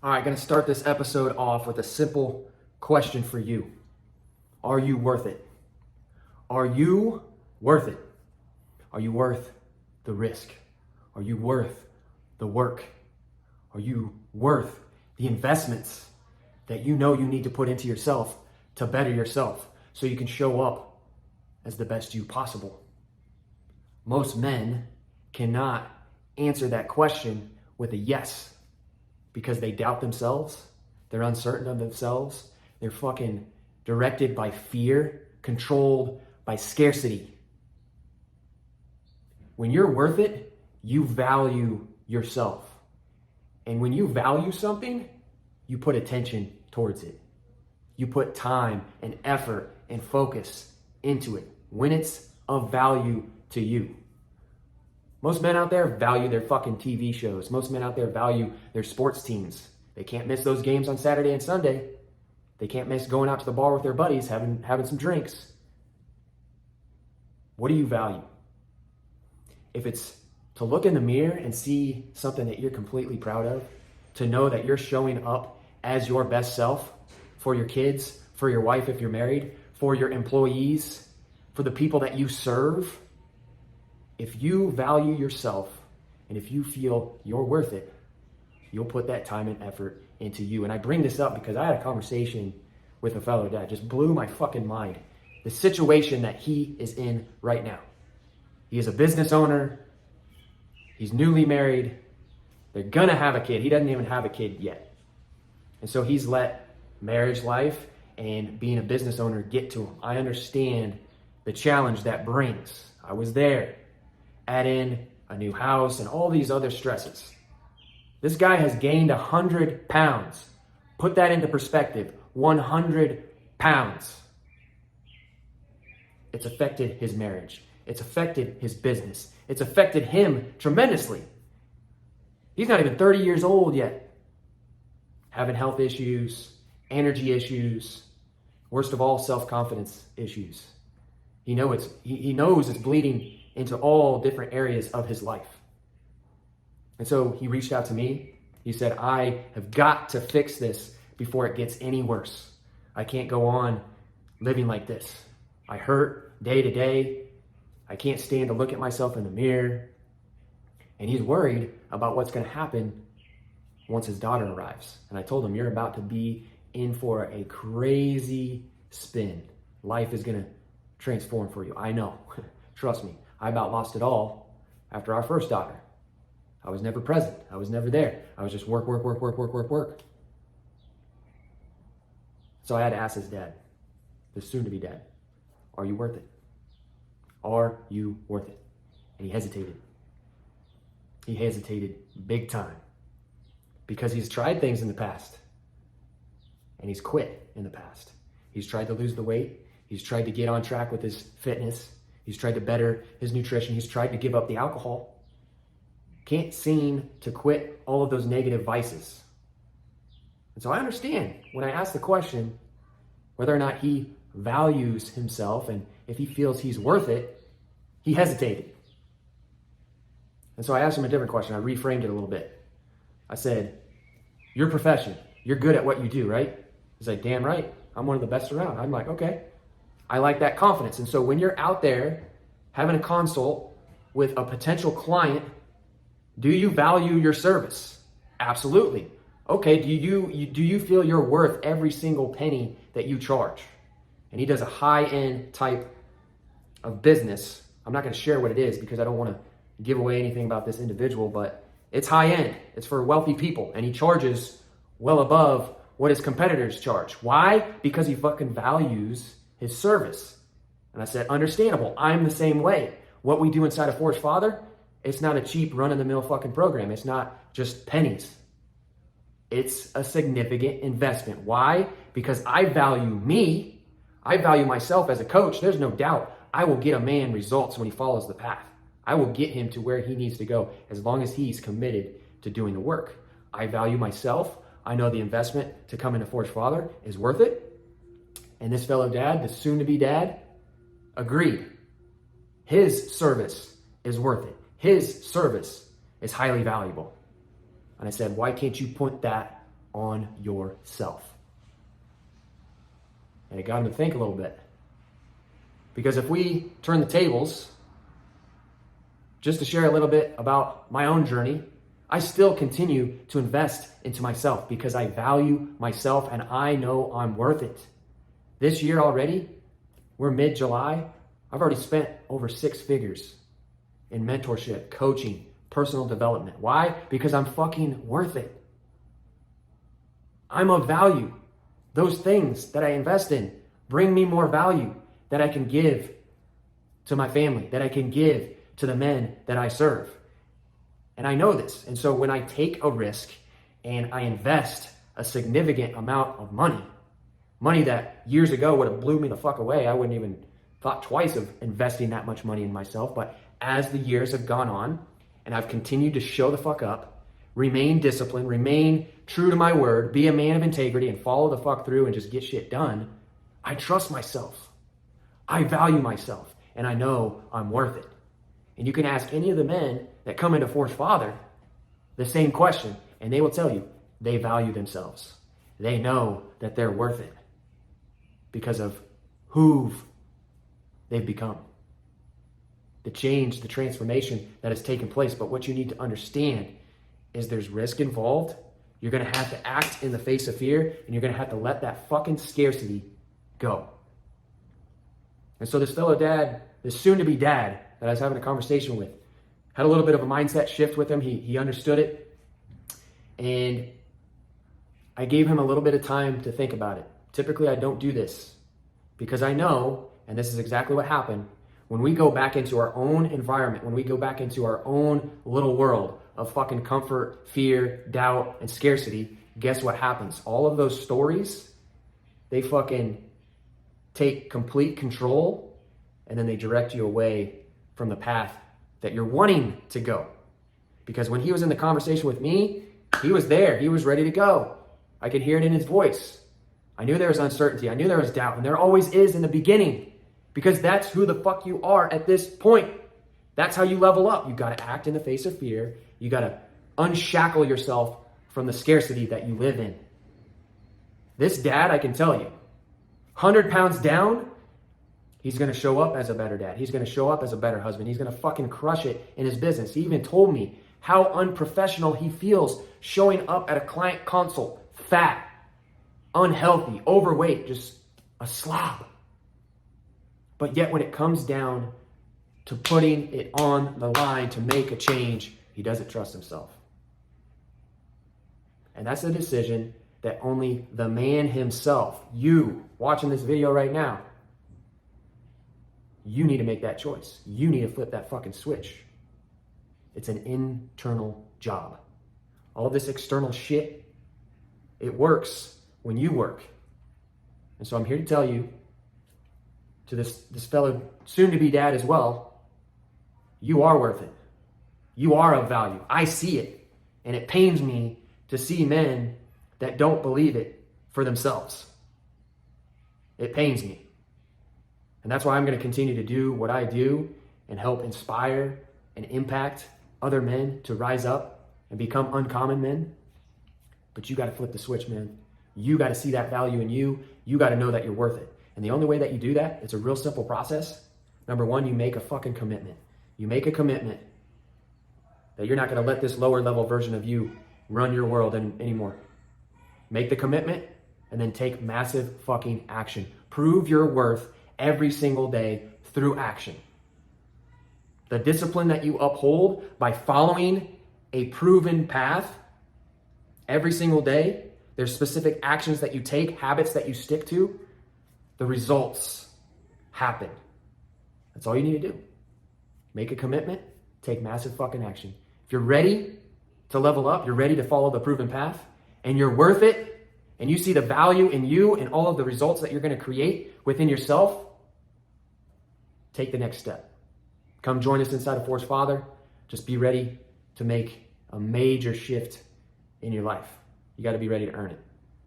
All right, going to start this episode off with a simple question for you. Are you worth it? Are you worth it? Are you worth the risk? Are you worth the work? Are you worth the investments that you know you need to put into yourself to better yourself so you can show up as the best you possible? Most men cannot answer that question with a yes because they doubt themselves, they're uncertain of themselves, they're fucking directed by fear, controlled by scarcity. When you're worth it, you value yourself. And when you value something, you put attention towards it. You put time and effort and focus into it when it's of value to you. Most men out there value their fucking TV shows. Most men out there value their sports teams. They can't miss those games on Saturday and Sunday. They can't miss going out to the bar with their buddies, having some drinks. What do you value? If it's to look in the mirror and see something that you're completely proud of, to know that you're showing up as your best self for your kids, for your wife if you're married, for your employees, for the people that you serve, if you value yourself and if you feel you're worth it, you'll put that time and effort into you. And I bring this up because I had a conversation with a fellow dad, just blew my fucking mind. The situation that he is in right now. He is a business owner. He's newly married. They're gonna have a kid. He doesn't even have a kid yet. And so he's let marriage life and being a business owner get to him. I understand the challenge that brings. I was there. Add in a new house and all these other stresses. This guy has gained 100 pounds. Put that into perspective, 100 pounds. It's affected his marriage. It's affected his business. It's affected him tremendously. He's not even 30 years old yet. Having health issues, energy issues, worst of all, self-confidence issues. He knows it's bleeding into all different areas of his life. And so he reached out to me. He said, I have got to fix this before it gets any worse. I can't go on living like this. I hurt day to day. I can't stand to look at myself in the mirror. And he's worried about what's going to happen once his daughter arrives. And I told him, you're about to be in for a crazy spin. Life is going to transform for you. I know. Trust me. I about lost it all after our first daughter. I was never present. I was never there. I was just work. So I had to ask his dad, the soon-to-be dad, are you worth it? Are you worth it? And he hesitated. He hesitated big time because he's tried things in the past and he's quit in the past. He's tried to lose the weight. He's tried to get on track with his fitness. He's tried to better his nutrition. He's tried to give up the alcohol. Can't seem to quit all of those negative vices. And so I understand when I ask the question whether or not he values himself and if he feels he's worth it, he hesitated. And so I asked him a different question. I reframed it a little bit. I said, your profession, you're good at what you do, right? He's like, damn right. I'm one of the best around. I'm like, okay. I like that confidence. And so when you're out there having a consult with a potential client, do you value your service? Absolutely. Okay, do you feel you're worth every single penny that you charge? And he does a high-end type of business. I'm not going to share what it is because I don't want to give away anything about this individual, but it's high-end. It's for wealthy people. And he charges well above what his competitors charge. Why? Because he fucking values his service. And I said, understandable. I'm the same way. What we do inside of Forge Father, it's not a cheap run-of-the-mill fucking program. It's not just pennies. It's a significant investment. Why? Because I value me. I value myself as a coach. There's no doubt I will get a man results when he follows the path. I will get him to where he needs to go as long as he's committed to doing the work. I value myself. I know the investment to come into Forge Father is worth it. And this fellow dad, the soon-to-be dad, agreed. His service is worth it. His service is highly valuable. And I said, why can't you put that on yourself. And it got him to think a little bit. Because if we turn the tables, just to share a little bit about my own journey, I still continue to invest into myself because I value myself and I know I'm worth it. This year already, we're mid-July, I've already spent over 6 figures in mentorship, coaching, personal development. Why? Because I'm fucking worth it. I'm of value. Those things that I invest in bring me more value that I can give to my family, that I can give to the men that I serve. And I know this. And so when I take a risk and I invest a significant amount of money that years ago would have blew me the fuck away, I wouldn't even thought twice of investing that much money in myself. But as the years have gone on and I've continued to show the fuck up, remain disciplined, remain true to my word, be a man of integrity and follow the fuck through and just get shit done, I trust myself. I value myself and I know I'm worth it. And you can ask any of the men that come into Forge Father the same question and they will tell you they value themselves. They know that they're worth it because of who they've become. The change, the transformation that has taken place. But what you need to understand is there's risk involved. You're going to have to act in the face of fear and you're going to have to let that fucking scarcity go. And so this fellow dad, this soon-to-be dad that I was having a conversation with, had a little bit of a mindset shift with him. He understood it. And I gave him a little bit of time to think about it. Typically, I don't do this because I know, and this is exactly what happened, when we go back into our own environment, when we go back into our own little world of fucking comfort, fear, doubt, and scarcity, guess what happens? All of those stories, they fucking take complete control and then they direct you away from the path that you're wanting to go. Because when he was in the conversation with me, he was there. He was ready to go. I could hear it in his voice. I knew there was uncertainty. I knew there was doubt. And there always is in the beginning. Because that's who the fuck you are at this point. That's how you level up. You got to act in the face of fear. You got to unshackle yourself from the scarcity that you live in. This dad, I can tell you, 100 pounds down, he's going to show up as a better dad. He's going to show up as a better husband. He's going to fucking crush it in his business. He even told me how unprofessional he feels showing up at a client consult, fat, unhealthy, overweight, just a slob. But yet when it comes down to putting it on the line to make a change, he doesn't trust himself. And that's a decision that only the man himself, you watching this video right now, you need to make that choice. You need to flip that fucking switch. It's an internal job. All of this external shit, it works when you work. And so I'm here to tell you, to this fellow soon-to-be dad as well, you are worth it. You are of value. I see it. And it pains me to see men that don't believe it for themselves. It pains me. And that's why I'm going to continue to do what I do and help inspire and impact other men to rise up and become uncommon men. But you got to flip the switch, man. You got to see that value in you. You got to know that you're worth it. And the only way that you do that, it's a real simple process. Number one, you make a fucking commitment. You make a commitment that you're not going to let this lower level version of you run your world anymore. Make the commitment and then take massive fucking action. Prove your worth every single day through action. The discipline that you uphold by following a proven path every single day, there's specific actions that you take, habits that you stick to, the results happen. That's all you need to do. Make a commitment, take massive fucking action. If you're ready to level up, you're ready to follow the proven path, and you're worth it, and you see the value in you and all of the results that you're going to create within yourself, take the next step. Come join us inside of Forge Father. Just be ready to make a major shift in your life. You got to be ready to earn it.